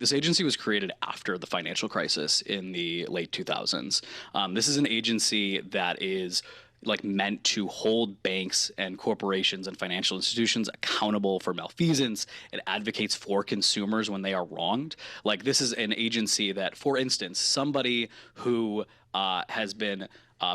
This agency was created after the financial crisis in the late 2000s. This is an agency that is like meant to hold banks and corporations and financial institutions accountable for malfeasance. It advocates for consumers when they are wronged. Like this is an agency that, for instance, somebody who has been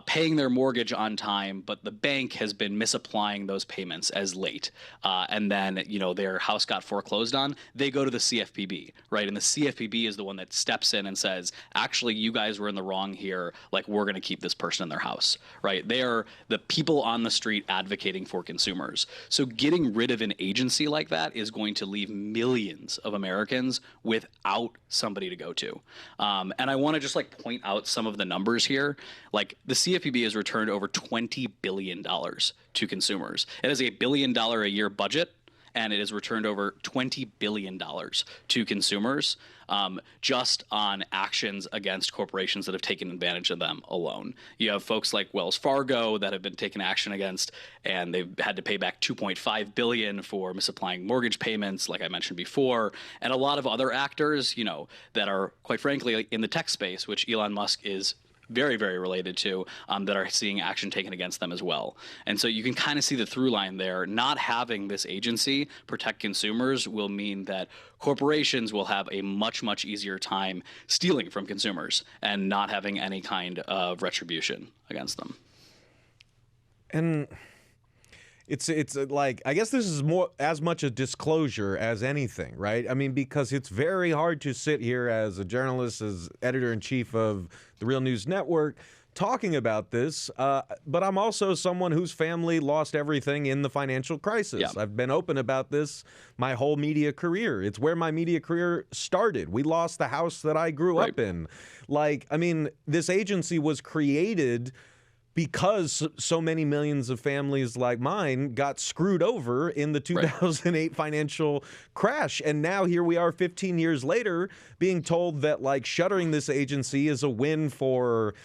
paying their mortgage on time, but the bank has been misapplying those payments as late, and then their house got foreclosed on. They go to the CFPB, right? And the CFPB is the one that steps in and says, "Actually, you guys were in the wrong here. Like, we're going to keep this person in their house," right? They are the people on the street advocating for consumers. So, getting rid of an agency like that is going to leave millions of Americans without somebody to go to. And I want to just like point out some of the numbers here. Like the CFPB has returned over $20 billion to consumers. It has $1 billion a year budget, and it has returned over $20 billion to consumers just on actions against corporations that have taken advantage of them alone. You have folks like Wells Fargo that have been taken action against, and they've had to pay back $2.5 billion for misapplying mortgage payments, like I mentioned before, and a lot of other actors, that are, quite frankly, in the tech space, which Elon Musk is very, very related to, that are seeing action taken against them as well. And so you can kind of see the through line there. Not having this agency protect consumers will mean that corporations will have a much, much easier time stealing from consumers and not having any kind of retribution against them. And it's like, I guess this is more as much a disclosure as anything, right? I mean, because it's very hard to sit here as a journalist, as editor-in-chief of the Real News Network, talking about this, but I'm also someone whose family lost everything in the financial crisis. Yeah. I've been open about this my whole media career. It's where my media career started. We lost the house that I grew up in. Like, I mean, this agency was created because so many millions of families like mine got screwed over in the 2008 financial crash. And now here we are 15 years later being told that like shuttering this agency is a win for,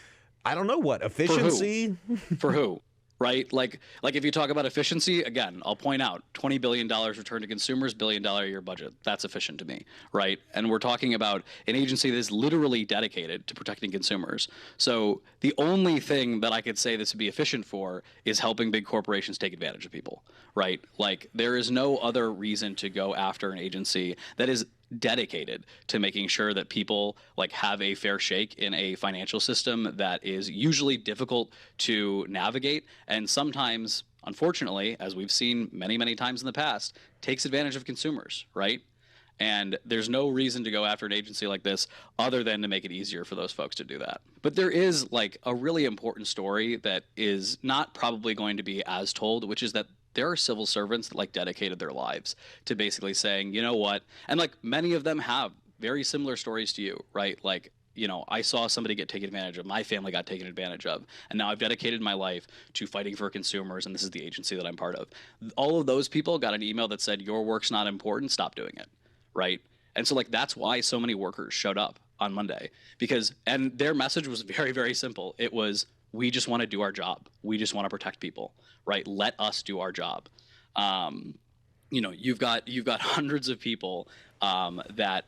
I don't know what, efficiency? For who? Right? Like if you talk about efficiency, again, I'll point out $20 billion returned to consumers, $1 billion a year budget. That's efficient to me, right? And we're talking about an agency that is literally dedicated to protecting consumers. So the only thing that I could say this would be efficient for is helping big corporations take advantage of people, right? Like there is no other reason to go after an agency that is dedicated to making sure that people like have a fair shake in a financial system that is usually difficult to navigate and sometimes, unfortunately, as we've seen many, many times in the past, takes advantage of consumers, right? And there's no reason to go after an agency like this other than to make it easier for those folks to do that. But there is like a really important story that is not probably going to be as told, which is that there are civil servants that like dedicated their lives to basically saying, you know what? And like many of them have very similar stories to you, right? Like, I saw somebody get taken advantage of. My family got taken advantage of. And now I've dedicated my life to fighting for consumers. And this is the agency that I'm part of. All of those people got an email that said, your work's not important. Stop doing it. Right. And so like that's why so many workers showed up on Monday and their message was very, very simple. It was, we just want to do our job. We just want to protect people, right? Let us do our job. You've got hundreds of people that,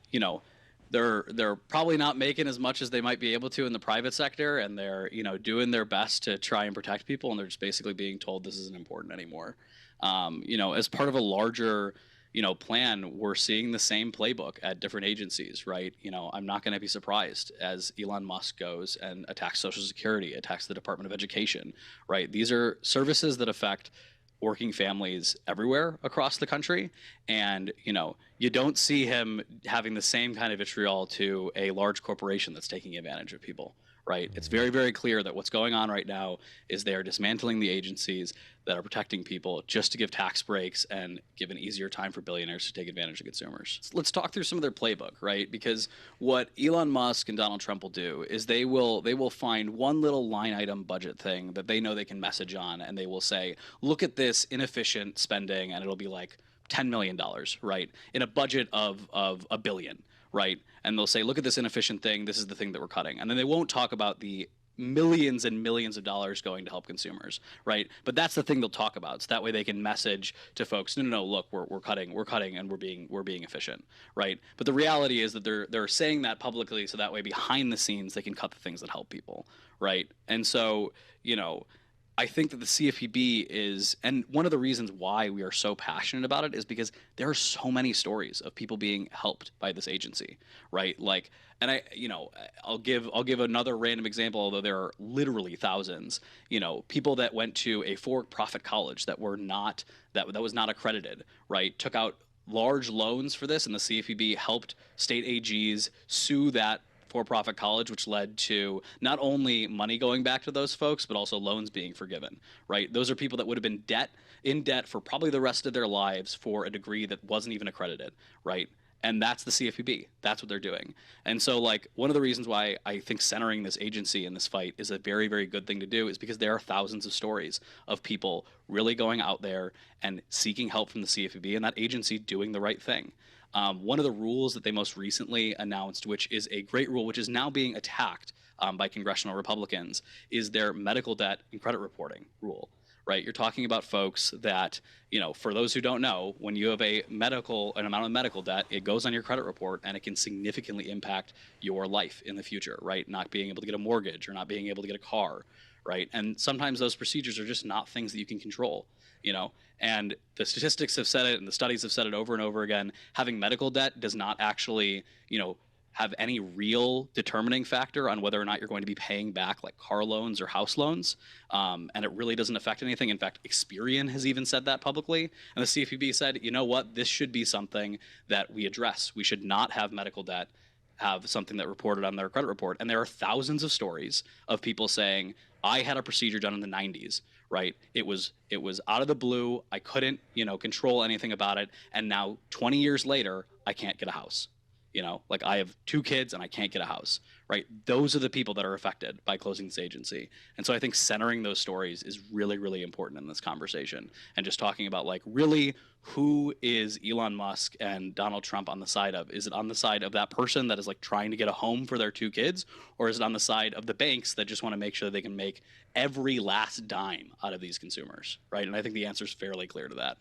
they're probably not making as much as they might be able to in the private sector. And they're, doing their best to try and protect people. And they're just basically being told this isn't important anymore. As part of a larger plan, we're seeing the same playbook at different agencies, right? I'm not going to be surprised as Elon Musk goes and attacks Social Security, attacks the Department of Education, right? These are services that affect working families everywhere across the country. And, you don't see him having the same kind of vitriol to a large corporation that's taking advantage of people. Right. It's very, very clear that what's going on right now is they are dismantling the agencies that are protecting people just to give tax breaks and give an easier time for billionaires to take advantage of consumers. Let's talk through some of their playbook, right? Because what Elon Musk and Donald Trump will do is they will find one little line item budget thing that they know they can message on, and they will say, look at this inefficient spending, and it'll be like $10 million, right? In a budget of a billion. Right. And they'll say, look at this inefficient thing. This is the thing that we're cutting. And then they won't talk about the millions and millions of dollars going to help consumers, right? But that's the thing they'll talk about. So that way they can message to folks, no, no, no, look, we're cutting, and we're being efficient, right? But the reality is that they're saying that publicly, so that way behind the scenes they can cut the things that help people, right? And so, you know, I think that the CFPB is, and one of the reasons why we are so passionate about it is because there are so many stories of people being helped by this agency, right? Like, and I'll give another random example, although there are literally thousands. People that went to a for-profit college that were not that was not accredited, right? Took out large loans for this, and the CFPB helped state AGs sue that for-profit college, which led to not only money going back to those folks, but also loans being forgiven, right? Those are people that would have been in debt for probably the rest of their lives for a degree that wasn't even accredited, right? And that's the CFPB. That's what they're doing. And so, like, one of the reasons why I think centering this agency in this fight is a very, very good thing to do is because there are thousands of stories of people really going out there and seeking help from the CFPB and that agency doing the right thing. One of the rules that they most recently announced, which is a great rule, which is now being attacked by congressional Republicans, is their medical debt and credit reporting rule, right? You're talking about folks that, for those who don't know, when you have an amount of medical debt, it goes on your credit report and it can significantly impact your life in the future, right? Not being able to get a mortgage or not being able to get a car, right? And sometimes those procedures are just not things that you can control, and the statistics have said it and the studies have said it over and over again. Having medical debt does not actually, have any real determining factor on whether or not you're going to be paying back like car loans or house loans. And it really doesn't affect anything. In fact, Experian has even said that publicly. And the CFPB said, you know what, this should be something that we address. We should not have medical debt have something that reported on their credit report. And there are thousands of stories of people saying, I had a procedure done in the 90s, right? It was out of the blue. I couldn't, control anything about it. And now 20 years later, I can't get a house. Like I have 2 kids and I can't get a house, right? Those are the people that are affected by closing this agency. And so I think centering those stories is really, really important in this conversation. And just talking about like really who is Elon Musk and Donald Trump on the side of? Is it on the side of that person that is like trying to get a home for their 2 kids? Or is it on the side of the banks that just want to make sure they can make every last dime out of these consumers, right? And I think the answer is fairly clear to that.